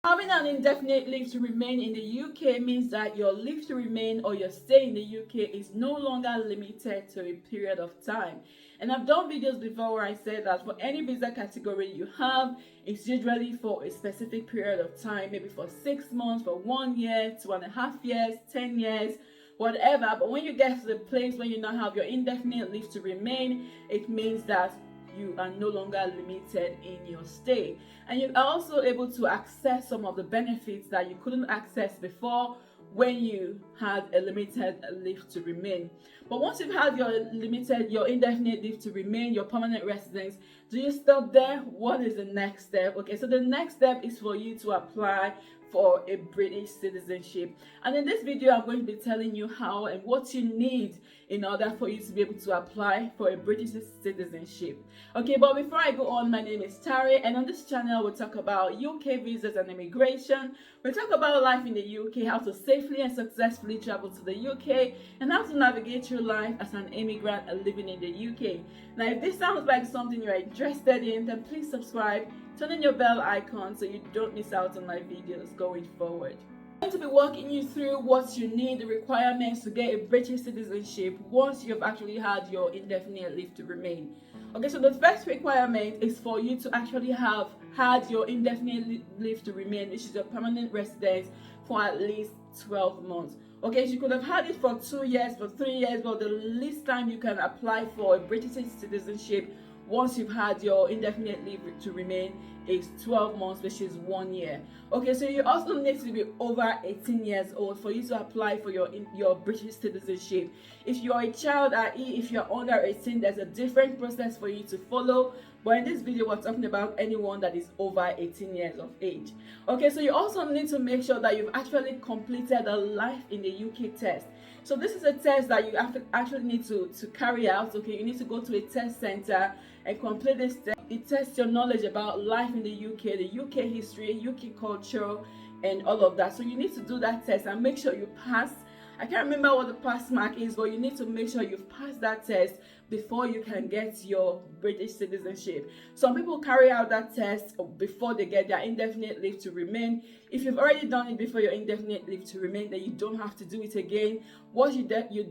Having an indefinite leave to remain in the UK means that your leave to remain or your stay in the UK is no longer limited to a period of time. And I've done videos before where I said that for any visa category you have, it's usually for a specific period of time, maybe for 6 months, for 1 year, 2.5 years, 10 years, whatever. But when you get to the place when you now have your indefinite leave to remain, it means that you are no longer limited in your stay, and you are also able to access some of the benefits that you couldn't access before when you had a limited leave to remain. But once you've had your indefinite leave to remain, your permanent residence, do you stop there? What is the next step? Okay, so the next step is for you to apply for a British citizenship. And in this video, I'm going to be telling you how and what you need in order for you to be able to apply for a British citizenship. Okay, but before I go on, my name is Tari, and on this channel, we'll talk about UK visas and immigration. We'll talk about life in the UK, how to safely and successfully travel to the UK, and how to navigate through life as an immigrant living in the UK. Now, if this sounds like something you're interested in, then please subscribe, turn on your bell icon so you don't miss out on my videos going forward. I'm going to be walking you through what you need, the requirements to get a British citizenship once you've actually had your indefinite leave to remain. Okay, so the first requirement is for you to actually have had your indefinite leave to remain, which is your permanent residence, for at least 12 months. Okay, so you could have had it for 2 years, for 3 years, but the least time you can apply for a British citizenship once you've had your indefinite leave to remain is 12 months, which is 1 year. Okay, so you also need to be over 18 years old for you to apply for your British citizenship. If you're a child, i.e. if you're under 18, there's a different process for you to follow. But in this video, we're talking about anyone that is over 18 years of age. Okay, so you also need to make sure that you've actually completed a Life in the UK test. So this is a test that you actually need to carry out. Okay, you need to go to a test center and complete this test. It tests your knowledge about life in the UK, the UK history, UK culture, and all of that. So you need to do that test and make sure you pass. I can't remember what the pass mark is, but you need to make sure you've passed that test before you can get your British citizenship. Some people carry out that test before they get their indefinite leave to remain. If you've already done it before your indefinite leave to remain, then you don't have to do it again. What you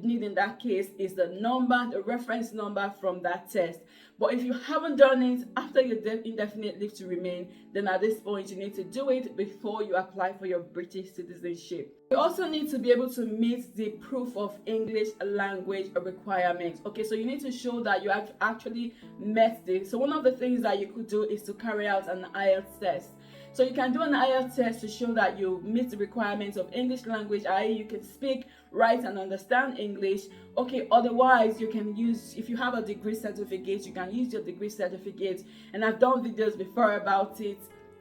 need in that case is the reference number from that test. But if you haven't done it after your indefinite leave to remain, then at this point you need to do it before you apply for your British citizenship. You also need to be able to meet the proof of English language requirements. Okay, so you need to show that you have actually met this. So one of the things that you could do is to carry out an IELTS test. So you can do an IELTS test to show that you meet the requirements of English language, i.e. you can speak, write, and understand English. Okay, otherwise you can use, if you have a degree certificate, you can use your degree certificate. And I've done videos before about it.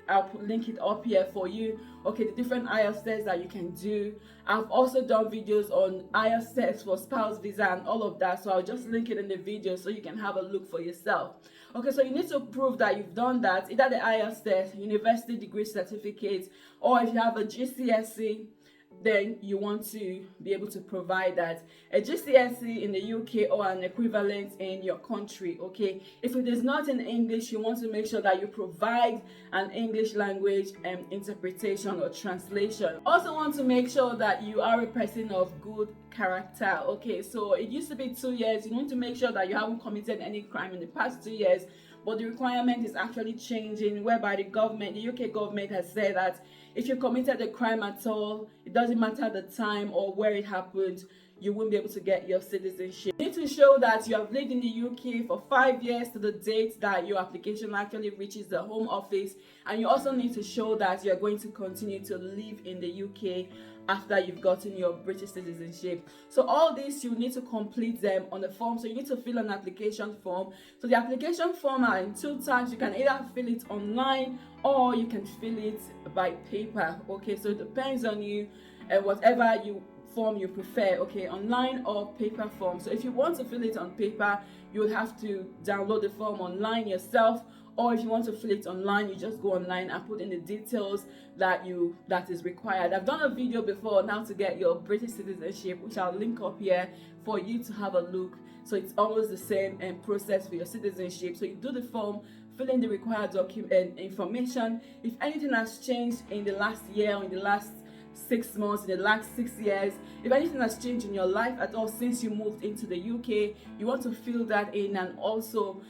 I'll link it up here for you. Okay, the different IELTS tests that you can do. I've also done videos on IELTS tests for spouse visa and all of that, so I'll just link it in the video so you can have a look for yourself. Okay, so you need to prove that you've done that, either the IELTS test, university degree certificate, or if you have a GCSE, then you want to be able to provide that. A GCSE in the UK or an equivalent in your country. Okay, if it is not in English, you want to make sure that you provide an English language interpretation or translation. Also want to make sure that you are a person of good character. Okay, so it used to be 2 years. You want to make sure that you haven't committed any crime in the past 2 years, but the requirement is actually changing, whereby the UK government has said that if you committed a crime at all, it doesn't matter the time or where it happened, you won't be able to get your citizenship. You need to show that you have lived in the UK for 5 years to the date that your application actually reaches the Home Office, and you also need to show that you're going to continue to live in the UK after you've gotten your British citizenship. So all these, you need to complete them on the form. So you need to fill an application form. So the application form are in 2 types. You can either fill it online or you can fill it by paper. Okay, so it depends on you and whatever form you prefer. Okay, online or paper form. So if you want to fill it on paper, you would have to download the form online yourself, or if you want to fill it online, you just go online and put in the details that is required. I've done a video before on how to get your British citizenship, which I'll link up here for you to have a look. So it's almost the same process for your citizenship. So you do the form, fill in the required document information. If anything has changed in the last year or in the last 6 months, in the last 6 years, if anything has changed in your life at all since you moved into the UK, you want to fill that in, and also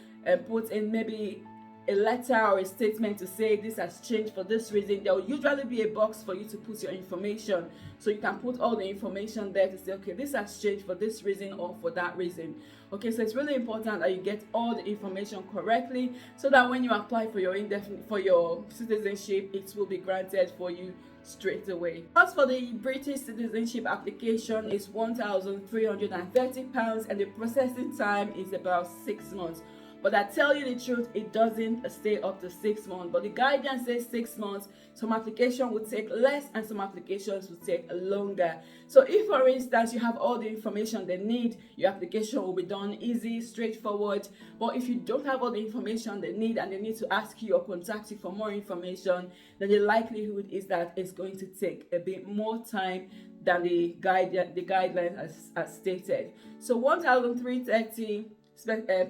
put in maybe a letter or a statement to say this has changed for this reason. There will usually be a box for you to put your information, so you can put all the information there to say, okay, this has changed for this reason or for that reason. Okay, so it's really important that you get all the information correctly, so that when you apply for your citizenship, it will be granted for you straight away. Cost for the British citizenship application is £1,330, and the processing time is about 6 months. But I tell you the truth, it doesn't stay up to 6 months. But the guidance says 6 months. Some application will take less and some applications will take longer. So if, for instance, you have all the information they need, your application will be done easy, straightforward. But if you don't have all the information they need and they need to ask you or contact you for more information, then the likelihood is that it's going to take a bit more time than the guideline has stated. So 1,330.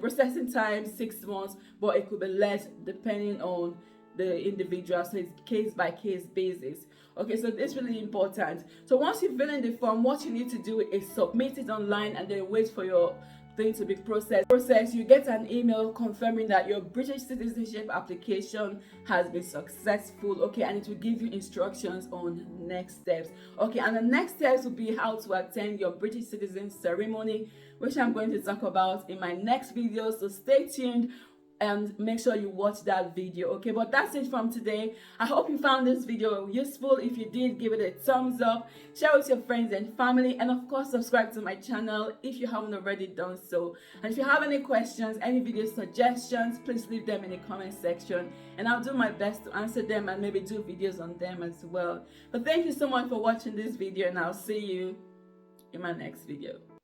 Processing time 6 months, but it could be less depending on the individual, so it's case by case basis. Okay, so this is really important. So once you fill in the form, what you need to do is submit it online and then wait for your thing to be processed. You get an email confirming that your British citizenship application has been successful. Okay, and it will give you instructions on next steps. Okay, and the next steps will be how to attend your British citizen ceremony, which I'm going to talk about in my next video, so stay tuned and make sure you watch that video. Okay, but that's it from today. I hope you found this video useful. If you did, give it a thumbs up, share with your friends and family, and of course subscribe to my channel if you haven't already done so. And if you have any questions, any video suggestions, please leave them in the comment section and I'll do my best to answer them and maybe do videos on them as well. But thank you so much for watching this video, and I'll see you in my next video.